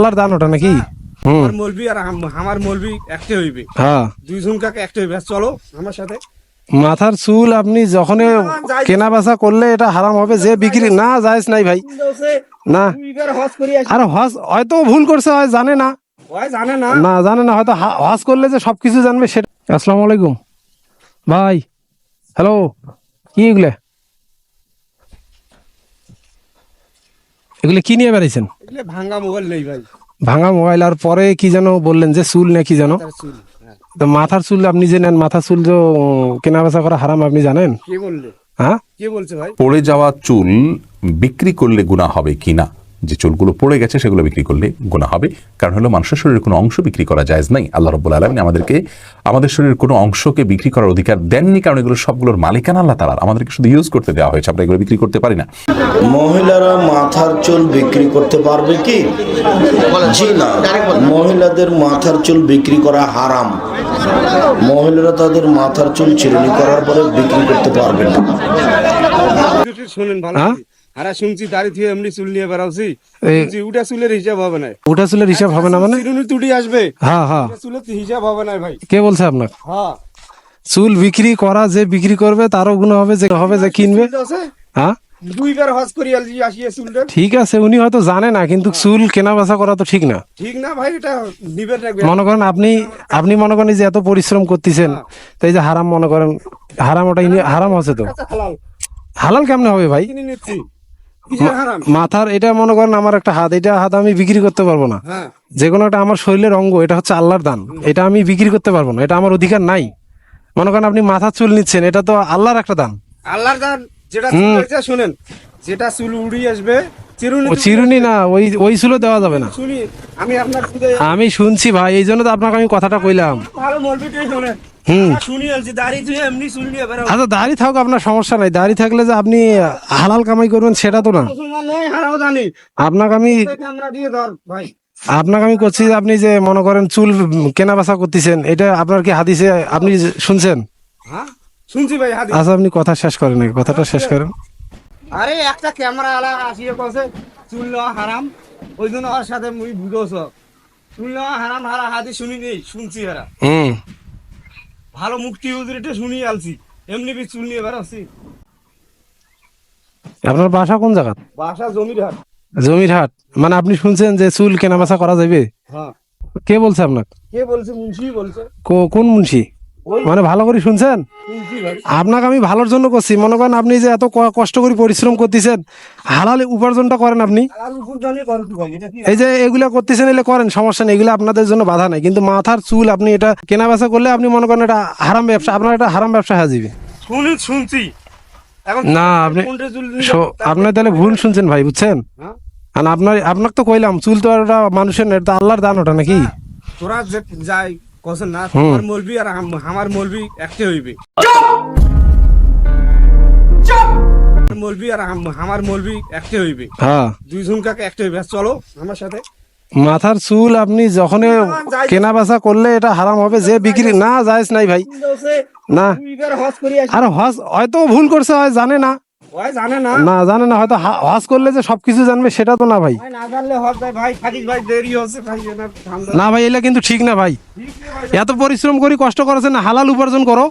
আল্লাহর দান ওটা নাকি? আমার মলবি আর আমার মলবি একটা হইবে, হ্যাঁ, দুইজন কাকে একটা হইবে। চলো আমার সাথে। মাথার চুল আপনি যখন কেনা বেচা করলে এটা হারাম হবে, যে বিক্রি না জায়েজ নাই ভাই, না। দুইবার হজ করি আসি। আর হজ হয়তো ভুল করছে, হয় জানে না, ওই জানে না। না জানে না, হয়তো হজ করলে যে সবকিছু জানবে সেটা। আসসালামু আলাইকুম ভাই। হ্যালো, কি এগুলো এগুলো কি নিয়ে বেড়াইছেন? এগুলো ভাঙা মোবাইল নেই ভাই, ভাঙা মোবাইল। আর পরে কি যেন বললেন যে চুল না কি যেন? তার চুল। হ্যাঁ। তো মাথার চুল আপনি যে নেন, মাথার চুল যে কেনা বেচা করা হারাম, আপনি জানেন? কে বললে? হ্যাঁ, কে বলছে ভাই? পড়ে যাওয়া চুল বিক্রি করলে গুনাহ হবে কিনা, যে চুলগুলো পড়ে গেছে সেগুলো বিক্রি করলে গুনাহ হবে। কারণ হলো মানুষের শরীরের কোনো অংশ বিক্রি করা জায়েজ নাই। আল্লাহ রাব্বুল আলামিন আমাদেরকে আমাদের শরীরের কোনো অংশকে বিক্রি করার অধিকার দেননি, কারণ এগুলো সবগুলোর মালিকানা আল্লাহ তাআলার। আমাদেরকে শুধু ইউজ করতে দেওয়া হয়েছে, আমরা এগুলো বিক্রি করতে পারি না। মহিলারা মাথার চুল বিক্রি করতে পারবে কি? জি না, মহিলাদের মাথার চুল বিক্রি করা হারাম। মহিলারা তাদের মাথার চুল চিরুনি করার পরে বিক্রি করতে পারবে না। শুনেন ভালো হ্যাঁ? করে। আরে শুনছি দাড়ি থেকে এমনি চুল নিয়ে বেড়াচ্ছি, এই- উটা চুলের হিসাব হবে না। ওটা চুলের হিসাব হবে না মানে? চিরুনি তুটি আসবে, হ্যাঁ হ্যাঁ, উটা চুলের হিসাব হবে না ভাই। কে বলছে আপনার? হ্যাঁ, চুল বিক্রি করা, যে বিক্রি করবে তারও গুণ হবে, যে হবে যে কিনবে। চুল আছে, হ্যাঁ, দুইবার হজ করি আসিয়ে চুলটা। ঠিক আছে, উনি হয়তো জানে না, কিন্তু চুল কেনা বেচা করা তো ঠিক না। ঠিক না ভাই, এটা নিবেন রাখবে। মনে করেন আপনি মনে করেন যে এত পরিশ্রম করতেছেন, তাই যে হারাম মনে করেন, হারাম, ওটা হারাম হচ্ছে তো। আচ্ছা, হালাল হালাল কেমনে হবে ভাই? কিনে নিচ্ছি, কিসের হারাম? মাথার এটা মনে করেন আমার একটা হাত, এটা হাত আমি বিক্রি করতে পারবো না। হ্যাঁ, যে কোনো একটা আমার শরীরের অঙ্গ, এটা হচ্ছে আল্লাহর দান, এটা আমি বিক্রি করতে পারবো না, এটা আমার অধিকার নাই। মনে করেন আপনি মাথার চুল নিচ্ছেন, এটা তো আল্লাহর একটা দান। আল্লাহর দান। যেটা চুল হয়েছে শুনেন, যেটা চুল উড়ি আসবে, চিরুনি ও চিরুনি না, ওই চুলও দেওয়া যাবে না। শুনি আমি আপনার খুদে আমি শুনছি ভাই, এই জন্য তো আপনাকে আমি কথাটা কইলাম। ভালো মলবিটাই শোনেন। শুনি আলছি দাড়ি তুই এমনি চুল নিয়ে বেড়াও। আচ্ছা, দাড়ি থাকুক, আপনার সমস্যা নাই, দাড়ি থাকলে যে আপনি হালাল কামাই করবেন সেটা তো না। মুসলমান নয়, হারাও জানি। আপনাকে আমি ক্যামেরা দিয়ে ধর ভাই। করছি যে আপনি যে মনে করেন চুল কেনা বেচা করতেছেন, এটা আপনার কি হাদিসে আপনি শুনছেন? হ্যাঁ, শুনছি ভাই হাদি। আচ্ছা, আপনি কথা শেষ করেন, কথাটা শেষ করেন। আরে একটা ক্যামেরা আলা আসিয়ে কইছে চুল নেওয়া হারাম, ওই জন্য ওর সাথে মুই বুঝোছ চুল নেওয়া হারাম। হারা হাদি শুনি নেই, শুনছি হারা। ভালো মুক্তি হুজুরিটা শুনি আলছি, এমনি বি চুল নিয়ে বেড়াচ্ছি। আপনার বাসা কোন জায়গা? বাসা জমির হাট। জমির হাট। মানে আপনি শুনছেন যে চুল কেনা বেচা করা যাবে? হ্যাঁ। কে বলছে আপনাকে? কে বলছে? মুন্সি বলছে। কোন মুন্সি? মানে ভালো করে শুনছেন? শুনছি ভাই। আপনাকে আমি ভালোর জন্য করছি। মনে করেন আপনি যে এত কষ্ট করে পরিশ্রম করতেছেন, হালাল উপার্জনটা করেন আপনি, আর উপর জানি করতে ভাই, এটা কি? এই যে এগুলা করতেছেন, এগুলো করেন, সমস্যা নেই, এগুলো আপনাদের জন্য বাধা নাই। কিন্তু মাথার চুল আপনি এটা কেনা বেচা করলে আপনি মনে করেন এটা হারাম ব্যবসা, আপনার এটা হারাম ব্যবসা হয়ে যাবে। শুনছি। এখন না, আপনি কোনটা চুল নিলে- আপনি তাহলে ভুল শুনছেন ভাই, বুঝছেন? হ্যাঁ? আর আপনাকে তো কইলাম, চুল তো আর ওটা মানুষের না, এটা তো আল্লাহর দান, ওটা নাকি? তোরা যে যাই কছেন না, তোমার মলবি আর আমার মলবি একটা হইবে। মলবি আর আমার মলবি একটা হইবে, হ্যাঁ, দুইজন কাকে একটা হইবে। চলো আমার সাথে। মাথার চুল আপনি যখন কেনা বেচা করলে এটা হারাম হবে, যে বিক্রি না জায়েজ নাই ভাই, না। দুইবার হজ করি আসি। আর হজ হয়তো ভুল করছে, হয় জানে না, ওই জানে না। না জানে না, হয়তো হজ করলে যে সবকিছু জানবে সেটা তো না ভাই। ভাই না জানলে হজ যায় ভাই, থাকিস ভাই, দেরি হচ্ছে ভাই, এটা ঠান্ডা। না ভাই, এটা কিন্তু ঠিক না ভাই। ঠিক আছে ভাই। এত পরিশ্রম করি কষ্ট করেছেন না, হালাল উপার্জন করো,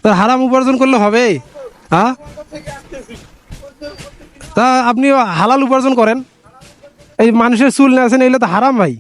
তো হারাম উপার্জন করলে হবে? হ্যাঁ, তা আপনি হালাল উপার্জন করেন, এই মানুষের চুল নিয়েছেন, এগুলো তো হারাম ভাই।